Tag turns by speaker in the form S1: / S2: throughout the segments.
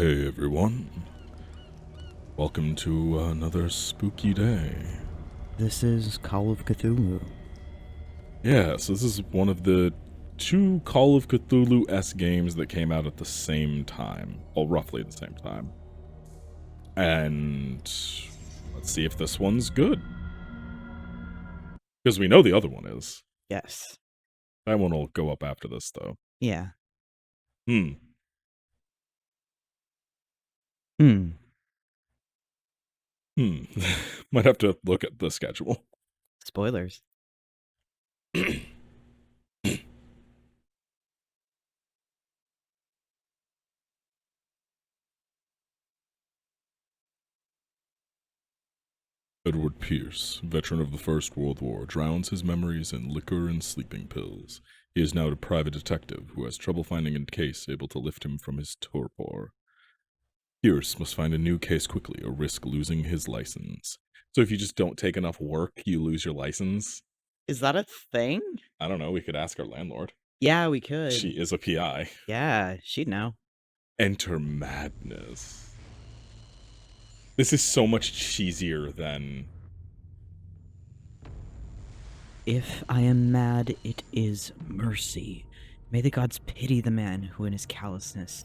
S1: Hey everyone, welcome to another spooky day.
S2: This is Call of Cthulhu.
S1: Yes, this is one of the two Call of Cthulhu-esque games that came out at the same time, well, roughly the same time. And let's see if this one's good. Because we know the other one is.
S2: Yes.
S1: That one will go up after this, though.
S2: Yeah.
S1: Hmm.
S2: Hmm.
S1: Might have to look at the schedule.
S2: Spoilers.
S1: Edward Pierce, veteran of the First World War, drowns his memories in liquor and sleeping pills. He is now a private detective who has trouble finding a case able to lift him from his torpor. Pierce must find a new case quickly or risk losing his license. So if you just don't take enough work, you lose your license?
S2: Is that a thing?
S1: I don't know, we could ask our landlord.
S2: Yeah, we could.
S1: She is a PI.
S2: Yeah, she'd know.
S1: Enter madness. This is so much cheesier than...
S2: If I am mad, it is mercy. May the gods pity the man who in his callousness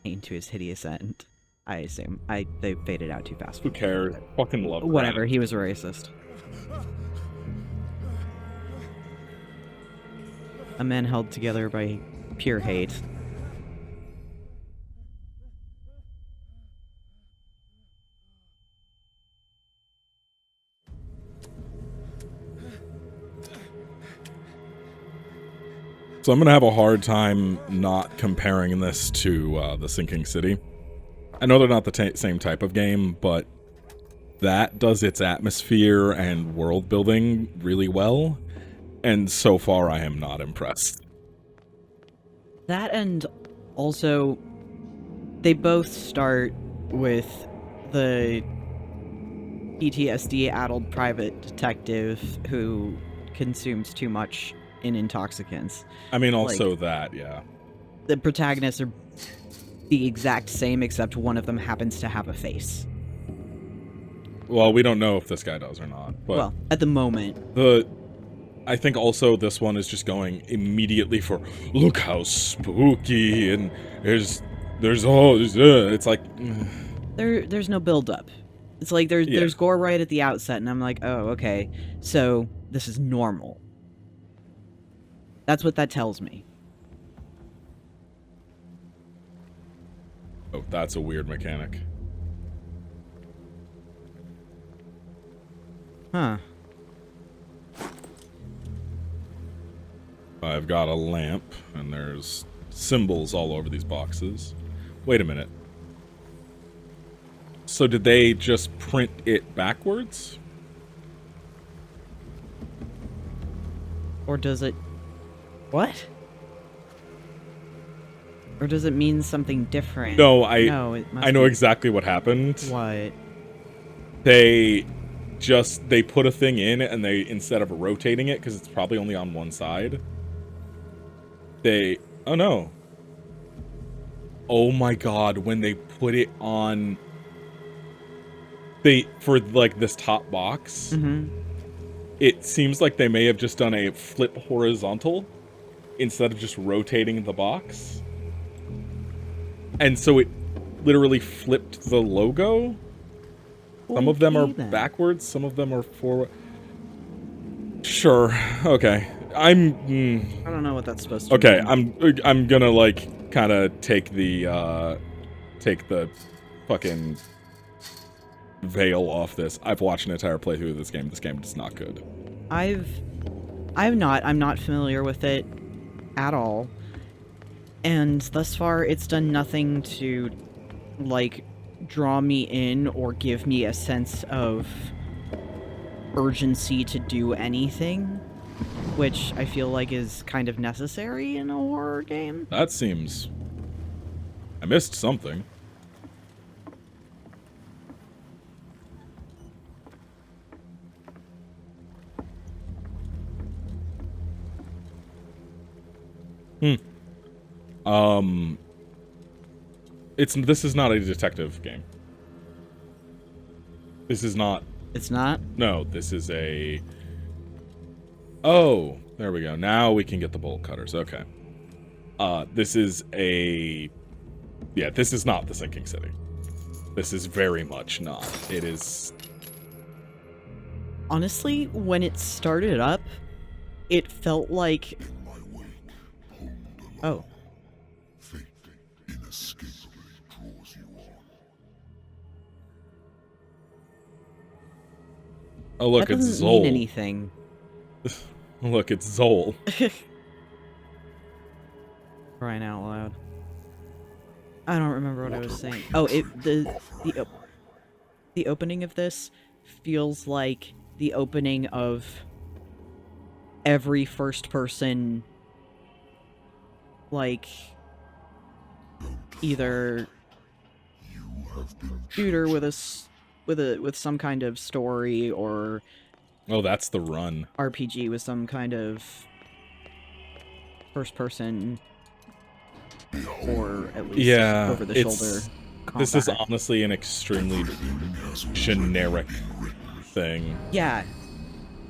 S2: into his hideous end. I assume. They faded out too fast.
S1: Who cares? Fucking love
S2: Whatever,
S1: that.
S2: he was a racist. A man held together by pure hate.
S1: So I'm going to have a hard time not comparing this to The Sinking City. I know they're not the same type of game, but that does its atmosphere and world building really well, and so far I am not impressed.
S2: That and also, they both start with the PTSD-addled private detective who consumes too much in intoxicants.
S1: I mean, also that, yeah.
S2: The protagonists are the exact same, except one of them happens to have a face.
S1: Well, we don't know if this guy does or not, but...
S2: Well, at the moment.
S1: I think also this one is just going immediately for, look how spooky, and there's all, it's like...
S2: There's no build-up. It's like there's gore right at the outset, and I'm like, oh, okay, so this is normal. That's what that tells me.
S1: Oh, that's a weird mechanic.
S2: Huh.
S1: I've got a lamp, and there's symbols all over these boxes. Wait a minute. So did they just print it backwards?
S2: Or does it... What? Or does it mean something different?
S1: No,
S2: it must
S1: I know
S2: be...
S1: exactly what happened.
S2: What?
S1: They put a thing in, and they, instead of rotating it, because it's probably only on one side, oh no. Oh my god, when they put it on, for like this top box, it seems like they may have just done a flip horizontal instead of just rotating the box. And so it literally flipped the logo. Some of them are backwards, some of them are forward. Sure, okay. I
S2: don't know what that's supposed to
S1: okay,
S2: mean.
S1: I'm gonna, like, kind of take the fucking veil off this. I've watched an entire playthrough of this game. This game is not good.
S2: I'm not familiar with it at all. And thus far, it's done nothing to, like, draw me in or give me a sense of urgency to do anything, which I feel like is kind of necessary in a horror game.
S1: That seems... I missed something. This is not a detective game. This is not.
S2: It's not?
S1: No, this is a... Oh, there we go. Now we can get the bolt cutters. Okay. This is a... Yeah, this is not the Sinking City. This is very much not. It is...
S2: Honestly, when it started up, it felt like... Oh.
S3: Fate inescapably draws you on.
S1: Oh, look,
S2: That
S1: it's
S2: doesn't
S1: Zol.
S2: mean anything.
S1: Look, it's Zol.
S2: Crying out loud. I don't remember what I was saying. Oh, the opening of this feels like the opening of every first person, like, either shooter with some kind of story, or
S1: Oh, that's the run.
S2: RPG with some kind of first person, or at least over the shoulder combat.
S1: This is honestly an extremely generic thing.
S2: Yeah,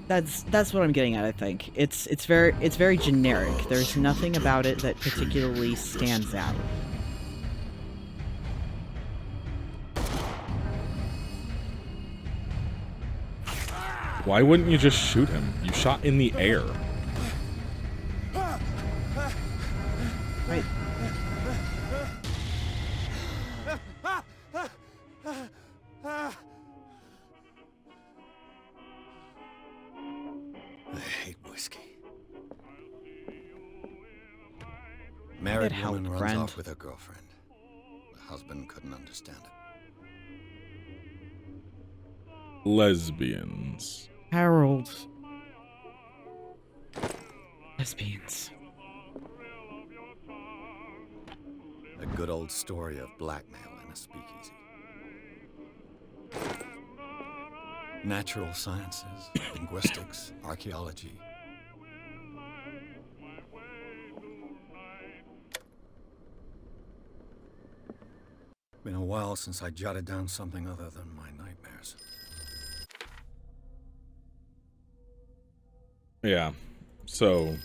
S2: that's what I'm getting at. I think it's very generic. There's nothing about it that particularly stands out.
S1: Why wouldn't you just shoot him? You shot in the air.
S2: Right.
S4: I hate whiskey. Married
S2: help,
S4: woman runs
S2: friend.
S4: off with her girlfriend. The husband couldn't understand it.
S1: Lesbians.
S2: Harold. Lesbians.
S4: A good old story of blackmail in a speakeasy. Natural sciences, linguistics, archaeology. Been a while since I jotted down something other than my nightmares.
S1: Yeah. So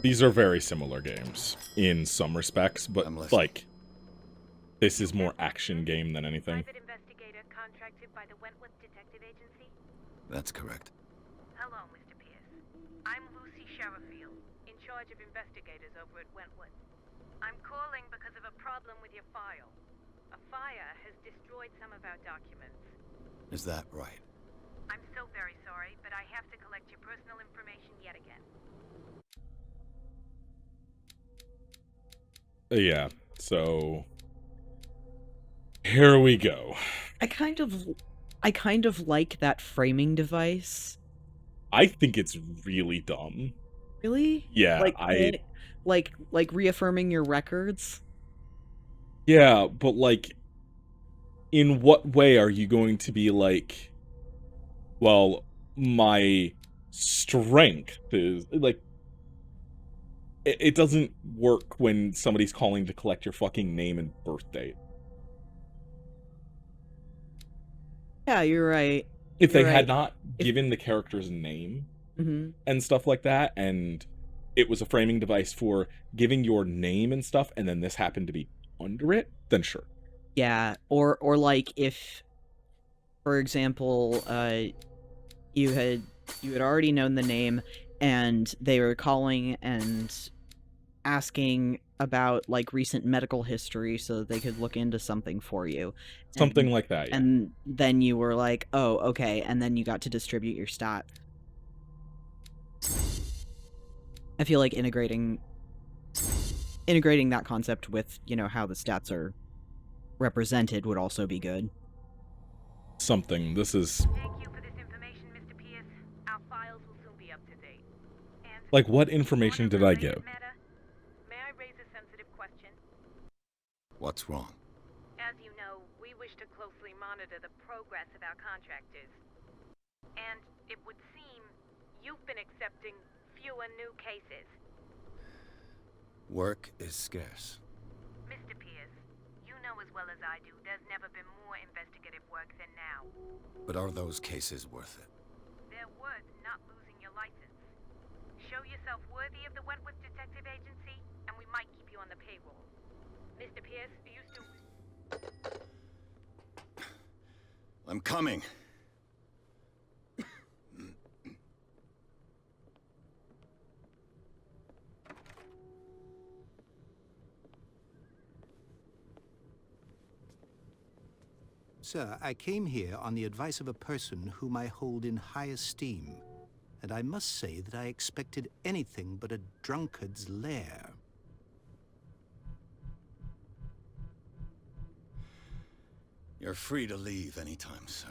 S1: these are very similar games in some respects, but
S4: I'm listening.
S1: like this is more action game than anything.
S5: Private investigator contracted by the Wentworth Detective Agency?
S4: That's correct.
S5: Hello, Mr. Pierce. I'm Lucy Sherifield, in charge of investigators over at Wentworth. I'm calling because of a problem with your file. A fire has destroyed some of our documents.
S4: Is that right?
S5: I'm so very sorry, but I have to collect your personal information yet again.
S1: Yeah. So here we go.
S2: I kind of like that framing device.
S1: I think it's really dumb.
S2: Really?
S1: Yeah,
S2: like reaffirming your records.
S1: Yeah, but like in what way are you going to be like, well, my strength is like it doesn't work when somebody's calling to collect your fucking name and birth date.
S2: Yeah, you're right.
S1: If they
S2: You're
S1: had
S2: right.
S1: not given the character's name
S2: Mm-hmm.
S1: and stuff like that, and it was a framing device for giving your name and stuff, and then this happened to be under it, then sure.
S2: Yeah, or like if, for example, you had already known the name, and they were calling and asking about like recent medical history so that they could look into something for you.
S1: Something like that, yeah.
S2: And then you were like, oh, okay, and then you got to distribute your stats. I feel like integrating that concept with, you know, how the stats are represented would also be good.
S1: Something. This is
S5: Thank you for this information, Mr. Pierce. Our files will soon be up to date. And
S1: like, what information did I give?
S5: matter, may I raise a sensitive question?
S4: What's wrong?
S5: As you know, we wish to closely monitor the progress of our contractors. And it would seem you've been accepting fewer new cases.
S4: Work is scarce.
S5: Mr. Pierce, know as well as I do, there's never been more investigative work than now.
S4: But are those cases worth it?
S5: They're worth not losing your license. Show yourself worthy of the Wentworth Detective Agency, and we might keep you on the payroll. Mr. Pierce, are you still...
S4: I'm coming.
S6: Sir, I came here on the advice of a person whom I hold in high esteem, and I must say that I expected anything but a drunkard's lair.
S4: You're free to leave anytime, sir.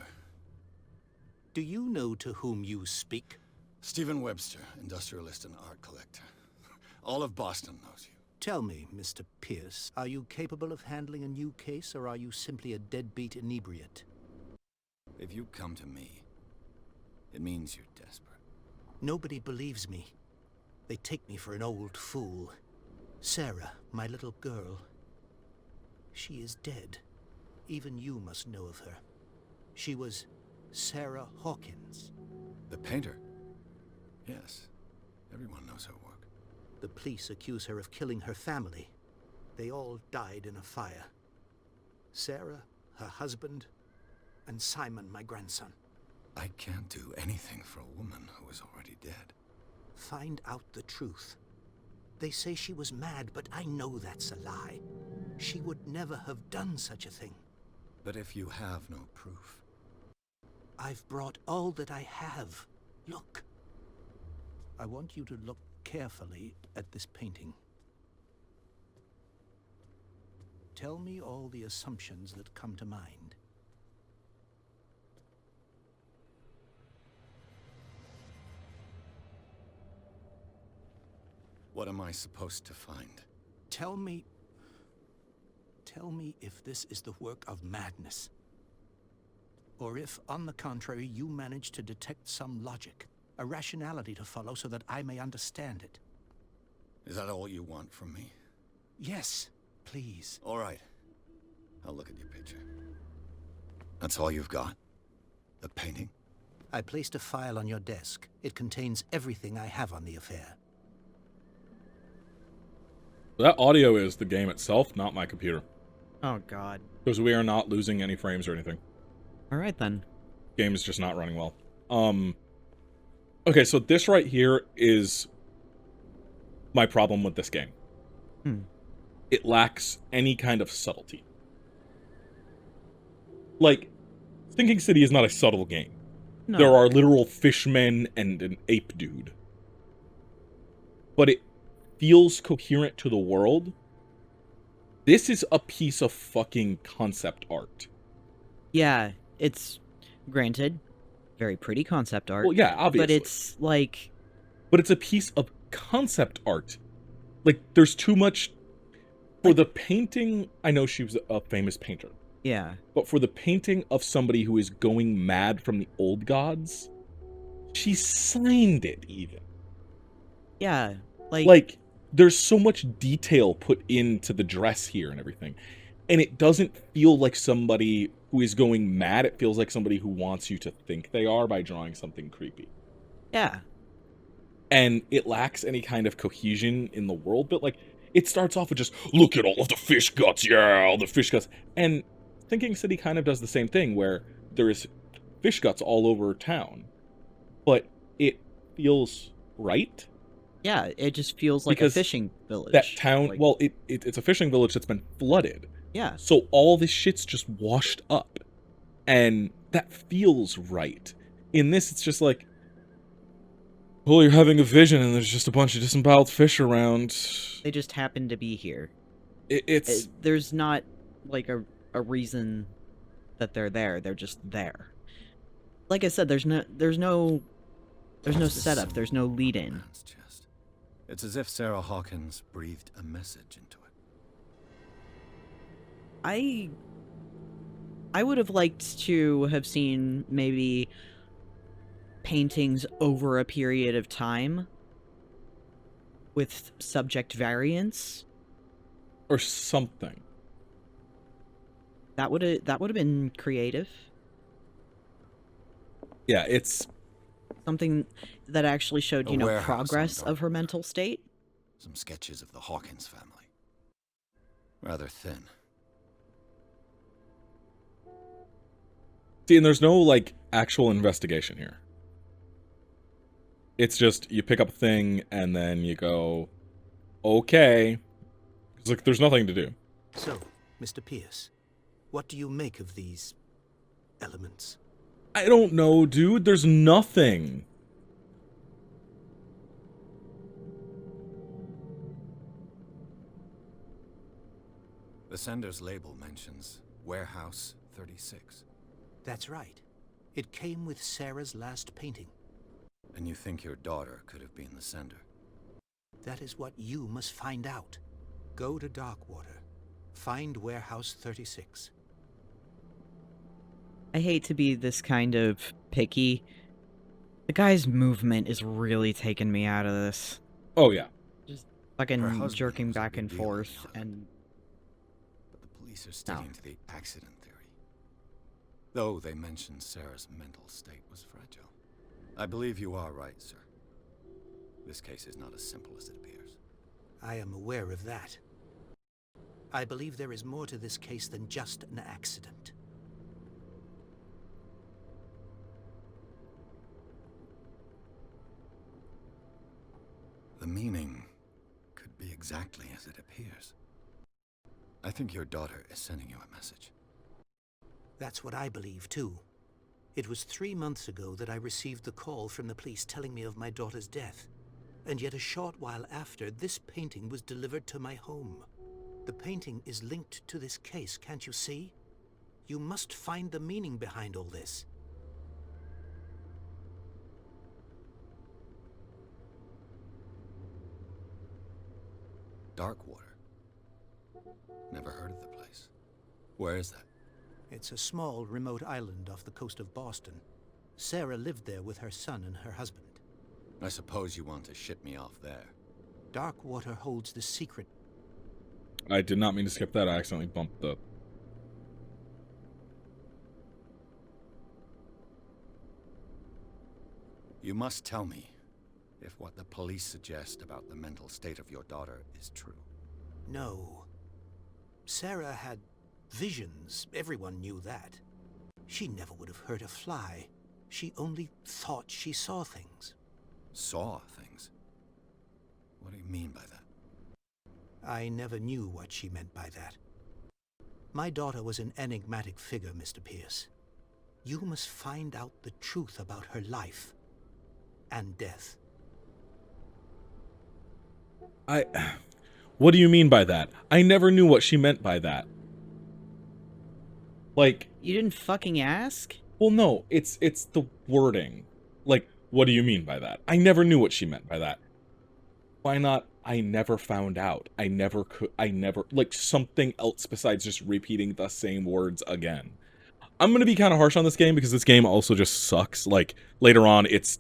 S6: Do you know to whom you speak?
S4: Stephen Webster, industrialist and art collector. All of Boston knows you.
S6: Tell me, Mr. Pierce, are you capable of handling a new case, or are you simply a deadbeat inebriate?
S4: If you come to me, it means you're desperate.
S6: Nobody believes me. They take me for an old fool. Sarah, my little girl, she is dead. Even you must know of her. She was Sarah Hawkins.
S4: The painter? Yes. Everyone knows her work.
S6: The police accuse her of killing her family. They all died in a fire. Sarah, her husband, and Simon, my grandson.
S4: I can't do anything for a woman who is already dead.
S6: Find out the truth. They say she was mad, but I know that's a lie. She would never have done such a thing.
S4: But if you have no proof...
S6: I've brought all that I have. Look. I want you to look carefully at this painting. Tell me all the assumptions that come to mind.
S4: What am I supposed to find?
S6: Tell me if this is the work of madness. Or if, on the contrary, you manage to detect some logic, a rationality to follow so that I may understand it.
S4: Is that all you want from me?
S6: Yes, please.
S4: All right. I'll look at your picture. That's all you've got? The painting?
S6: I placed a file on your desk. It contains everything I have on the affair.
S1: That audio is the game itself, not my computer.
S2: Oh, God.
S1: Because we are not losing any frames or anything.
S2: All right, then.
S1: Game is just not running well. Okay, so this right here is my problem with this game. It lacks any kind of subtlety. Like, Sinking City is not a subtle game.
S2: No.
S1: There are literal fishmen and an ape dude. But it feels coherent to the world. This is a piece of fucking concept art.
S2: Yeah, it's, granted, very pretty concept art.
S1: Well, yeah, obviously.
S2: But it's, like...
S1: But it's a piece of concept art. Like, there's too much... For the painting, I know she was a famous painter.
S2: Yeah.
S1: But for the painting of somebody who is going mad from the old gods, she signed it, even.
S2: Yeah,
S1: Like, there's so much detail put into the dress here and everything. And it doesn't feel like somebody who is going mad. It feels like somebody who wants you to think they are by drawing something creepy.
S2: Yeah.
S1: And it lacks any kind of cohesion in the world, but, like, it starts off with just, look at all of the fish guts, yeah, all the fish guts. And Thinking City kind of does the same thing, where there is fish guts all over town. But it feels right.
S2: Yeah, it just feels like
S1: Because
S2: a fishing village.
S1: That town,
S2: Like,
S1: well, it's a fishing village that's been flooded.
S2: yeah.
S1: So all this shit's just washed up. And that feels right. In this, it's just like, well, you're having a vision and there's just a bunch of disemboweled fish around.
S2: They just happen to be here.
S1: It's...
S2: There's not, like, a reason that they're there. They're just there. Like I said, there's no setup. There's no lead-in.
S4: It's as if Sarah Hawkins breathed a message into it.
S2: I would have liked to have seen maybe paintings over a period of time with subject variance.
S1: Or something.
S2: That would have been creative.
S1: Yeah, it's
S2: Something that actually showed,
S4: A
S2: you know,
S4: warehouse on
S2: progress of her
S4: Darkwater.
S2: mental state.
S4: Some sketches of the Hawkins family. Rather thin.
S1: see, and there's no like actual investigation here. It's just you pick up a thing and then you go, okay. It's like there's nothing to do.
S6: So, Mr. Pierce, what do you make of these elements?
S1: I don't know, dude. There's nothing.
S4: The sender's label mentions Warehouse 36.
S6: That's right. It came with Sarah's last painting.
S4: And you think your daughter could have been the sender?
S6: That is what you must find out. Go to Darkwater. Find Warehouse 36.
S2: I hate to be this kind of picky. The guy's movement is really taking me out of this.
S1: Oh yeah.
S2: Just
S4: Her
S2: fucking
S4: husband
S2: jerking
S4: was a
S2: back
S4: big
S2: and
S4: deal in
S2: forth
S4: the island.
S2: and
S4: But the police are sticking to the accident theory. Though they mentioned Sarah's mental state was fragile. I believe you are right, sir. This case is not as simple as it appears.
S6: I am aware of that. I believe there is more to this case than just an accident.
S4: The meaning could be exactly as it appears. I think your daughter is sending you a message.
S6: That's what I believe, too. It was 3 months ago that I received the call from the police telling me of my daughter's death. And yet a short while after, this painting was delivered to my home. The painting is linked to this case, can't you see? You must find the meaning behind all this.
S4: Darkwater. Never heard of the place. Where is that?
S6: It's a small, remote island off the coast of Boston. Sarah lived there with her son and her husband.
S4: I suppose you want to ship me off there.
S6: Darkwater holds the secret.
S1: I did not mean to skip that. I accidentally bumped the...
S4: You must tell me if what the police suggest about the mental state of your daughter is true.
S6: No. Sarah had visions. Everyone knew that. She never would have hurt a fly. She only thought she saw things.
S4: Saw things? What do you mean by that?
S6: I never knew what she meant by that. My daughter was an enigmatic figure, Mr. Pierce. You must find out the truth about her life and death.
S1: What do you mean by that? I never knew what she meant by that. Like,
S2: you didn't fucking ask?
S1: well, no, it's the wording. Like, what do you mean by that? I never knew what she meant by that. Why not? I never found out. I never, like, something else besides just repeating the same words again. I'm gonna be kind of harsh on this game because this game also just sucks. Like, later on, it's...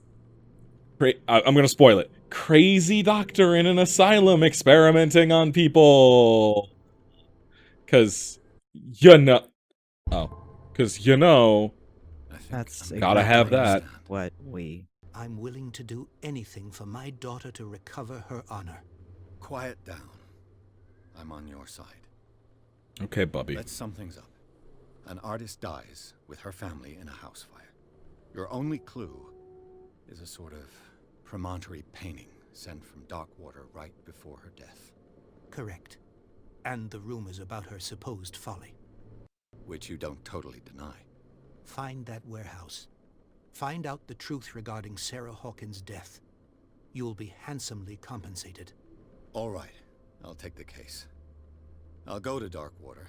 S1: I'm gonna spoil it. Crazy doctor in an asylum experimenting on people. Because, you know... Oh. Because, you know...
S4: I think
S2: That's
S4: I'm
S1: Gotta
S4: beginning
S1: have
S4: to
S1: that.
S4: understand.
S2: What we...
S6: I'm willing to do anything for my daughter to recover her honor.
S4: Quiet down. I'm on your side.
S1: Okay, Bubby.
S4: Let's sum things up. An artist dies with her family in a house fire. Your only clue is a sort of promontory painting sent from Darkwater right before her death,
S6: Correct. And the rumors about her supposed folly.
S4: which you don't totally deny.
S6: Find that warehouse. Find out the truth regarding Sarah Hawkins' death. You'll be handsomely compensated.
S4: All right, I'll take the case. I'll go to Darkwater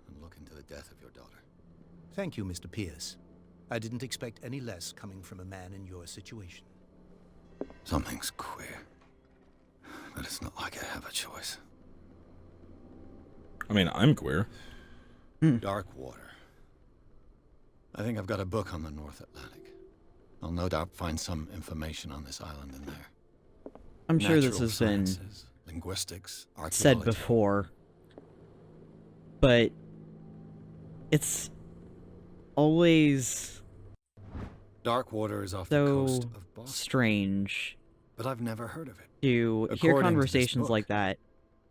S4: and look into the death of your daughter.
S6: Thank you, Mr. Pierce. I didn't expect any less coming from a man in your situation.
S4: Something's queer, but it's not like I have a choice.
S1: I mean, I'm queer.
S4: Darkwater. I think I've got a book on the North Atlantic. I'll no doubt find some information on this island in there.
S2: I'm sure this
S4: Natural
S2: has been
S4: sciences, linguistics,
S2: said
S4: archaeology.
S2: before, but it's always
S4: Darkwater is off the
S2: so
S4: coast of Boston,
S2: strange
S4: but I've never heard of it.
S2: to hear
S4: According to this
S2: conversations
S4: book,
S2: like that.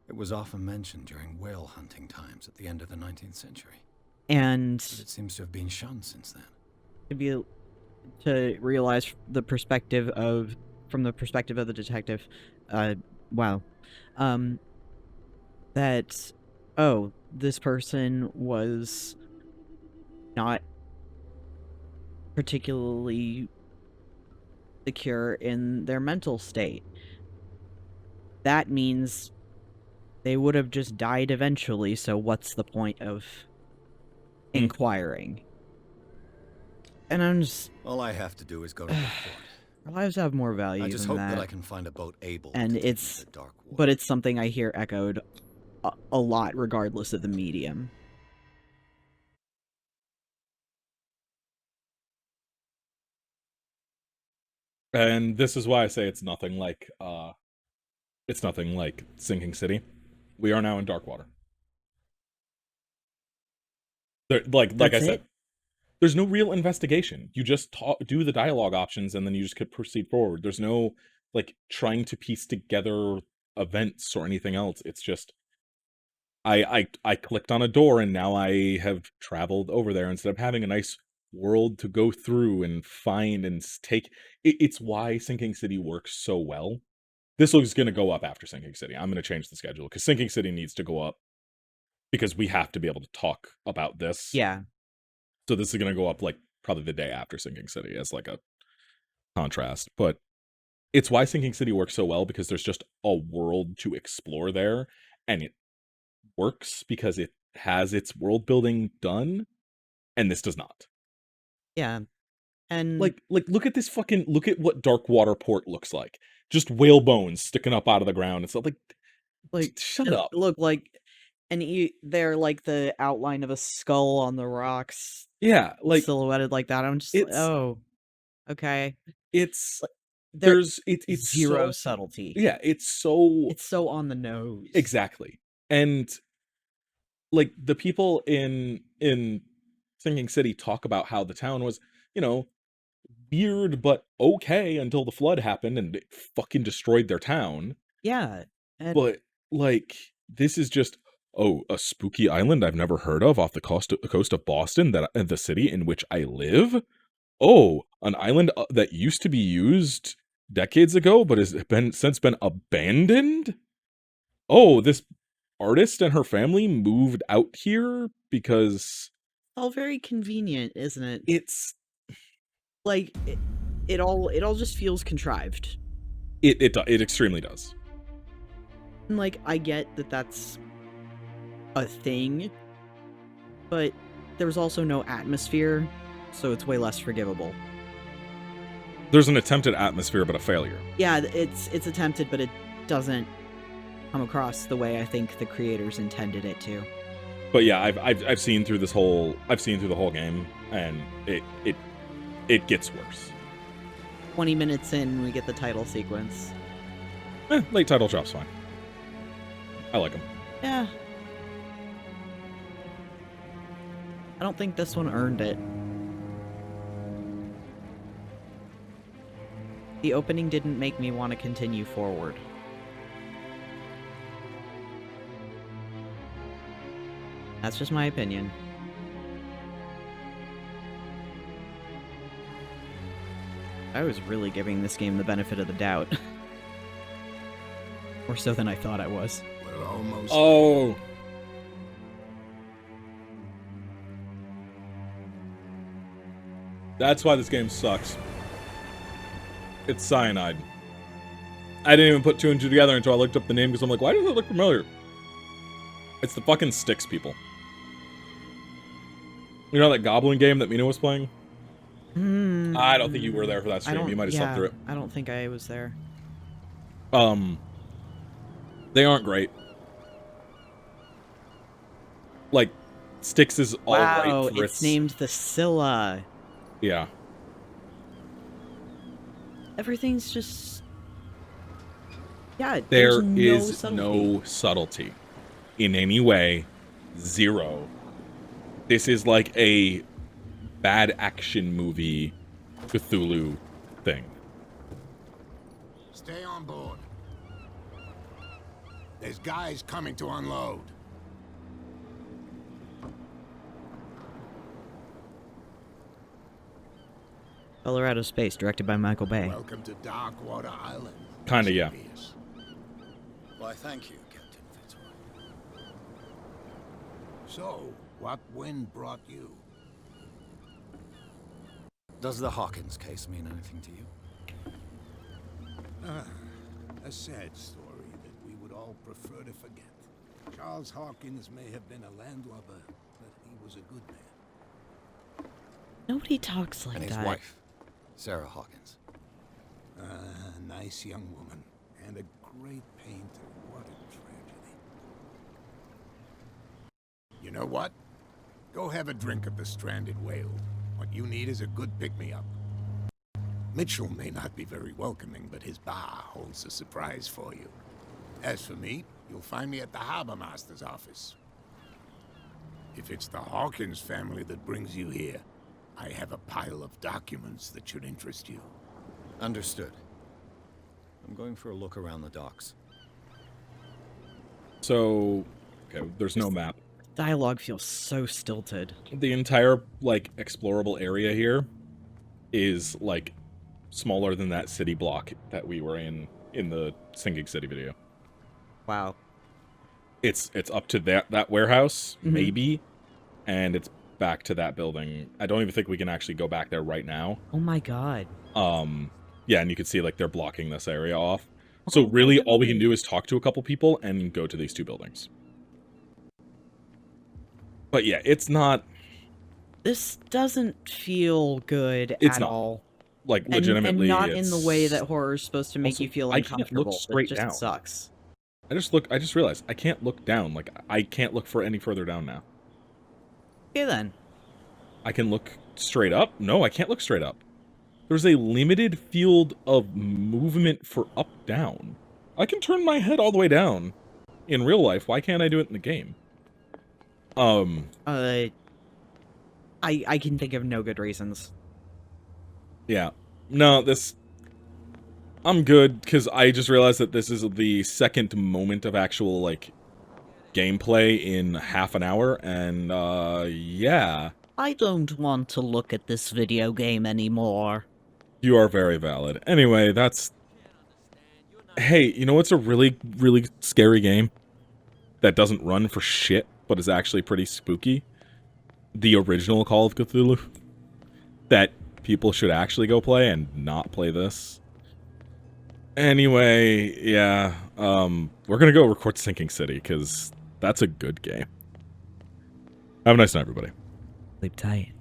S4: It was often mentioned during whale hunting times at the end of the 19th century,
S2: And
S4: but it seems to have been shunned since then.
S2: to realize from the perspective of the detective, wow, that, oh, this person was not particularly secure in their mental state. That means they would have just died eventually, so what's the point of inquiring? And I'm just...
S4: All I have to do is go to the port.
S2: Our lives have more value
S4: I just
S2: than
S4: hope
S2: that.
S4: that I can find a boat able
S2: And
S4: to take me
S2: it's...
S4: to Darkwater.
S2: But it's something I hear echoed a lot regardless of the medium.
S1: And this is why I say it's nothing like Sinking City. We are now in Darkwater. Like I said, there's no real investigation. You just do the dialogue options, and then you just could proceed forward. There's no like trying to piece together events or anything else. It's just I clicked on a door, and now I have traveled over there instead of having a nice world to go through and find and take. It's why Sinking City works so well. This is going to go up after Sinking City. I'm going to change the schedule because Sinking City needs to go up because we have to be able to talk about this.
S2: Yeah.
S1: So this is going to go up like probably the day after Sinking City as like a contrast. But it's why Sinking City works so well, because there's just a world to explore there, and it works because it has its world building done, and this does not.
S2: Yeah. And
S1: like look at what Darkwater Port looks like. Just whale bones sticking up out of the ground. It's like shut up.
S2: Look, like, and they're like the outline of a skull on the rocks.
S1: Yeah, like
S2: silhouetted like that. I'm just like, oh, okay.
S1: It's
S2: it's
S1: so,
S2: zero subtlety.
S1: Yeah, it's so
S2: on the nose.
S1: Exactly. And like the people in Sinking City talk about how the town was, weird but okay until the flood happened and it fucking destroyed their town.
S2: Yeah.
S1: But like this is just a spooky island I've never heard of off the coast of Boston, that the city in which I live. Oh, an island that used to be used decades ago but has since been abandoned. Oh, this artist and her family moved out here because
S2: all very convenient, isn't it?
S1: It's
S2: like it all just feels contrived.
S1: It extremely does.
S2: And like I get that that's a thing, but there's also no atmosphere, so it's way less forgivable.
S1: There's an attempted atmosphere but a failure.
S2: Yeah, it's attempted, but it doesn't come across the way I think the creators intended it to.
S1: But yeah, I've seen through the whole game, and it gets worse.
S2: 20 minutes in, we get the title sequence.
S1: Late title drop's fine. I like them.
S2: Yeah. I don't think this one earned it. The opening didn't make me want to continue forward. That's just my opinion. I was really giving this game the benefit of the doubt. More so than I thought I was.
S4: We're almost...
S1: Oh! That's why this game sucks. It's cyanide. I didn't even put two and two together until I looked up the name, because I'm like, why does it look familiar? It's the fucking Styx people. You know that Goblin game that Mina was playing? I don't think you were there for that stream. You might have slept through it.
S2: I don't think I was there.
S1: They aren't great. Like, Styx is all right for
S2: it's named the Scylla.
S1: Yeah.
S2: Everything's just... Yeah,
S1: There is no subtlety in any way. Zero. this is like a bad action movie Cthulhu thing.
S7: Stay on board. There's guys coming to unload.
S2: Colorado Space, directed by Michael Bay.
S7: Welcome to Darkwater Island.
S1: Kinda, yeah.
S7: Pierce.
S4: Why, thank you, Captain Fitzroy.
S7: So, what wind brought you?
S4: Does the Hawkins case mean anything to you?
S7: A sad story that we would all prefer to forget. Charles Hawkins may have been a landlubber, but he was a good man.
S2: Nobody talks like
S4: And his
S2: that.
S4: wife, Sarah Hawkins.
S7: A nice young woman, and a great painter. What a tragedy. You know what? Go have a drink at the Stranded Whale. What you need is a good pick-me-up. Mitchell may not be very welcoming, but his bar holds a surprise for you. As for me, you'll find me at the Harbor Master's office. If it's the Hawkins family that brings you here, I have a pile of documents that should interest you.
S4: Understood. I'm going for a look around the docks.
S1: So, okay, there's no map.
S2: Dialogue feels so stilted.
S1: The entire, like, explorable area here is, like, smaller than that city block that we were in the Sinking City video.
S2: Wow.
S1: It's up to that warehouse,
S2: Mhm.
S1: maybe, and it's back to that building. I don't even think we can actually go back there right now.
S2: Oh my god.
S1: Yeah, and you can see, like, they're blocking this area off. So really, all we can do is talk to a couple people and go to these two buildings. But yeah, it's not,
S2: This doesn't feel good
S1: It's
S2: at
S1: not.
S2: all.
S1: like,
S2: And
S1: legitimately,
S2: not in the way
S1: it's-
S2: that horror is supposed to make
S1: Also,
S2: you feel
S1: I can't look
S2: uncomfortable.
S1: straight
S2: It just
S1: down.
S2: sucks.
S1: I just realized I can't look down. Like, I can't look for any further down now.
S2: Okay then.
S1: I can look straight up? No, I can't look straight up. There's a limited field of movement for up-down. I can turn my head all the way down in real life. Why can't I do it in the game?
S2: I can think of no good reasons.
S1: Yeah. No, I'm good, because I just realized that this is the second moment of actual, like, gameplay in half an hour, and, yeah.
S2: I don't want to look at this video game anymore.
S1: You are very valid. Anyway, Hey, you know what's a really, really scary game that doesn't run for shit, but is actually pretty spooky? The original Call of Cthulhu. That people should actually go play and not play this. Anyway, yeah, we're gonna go record Sinking City, because that's a good game. Have a nice night, everybody.
S2: Sleep tight.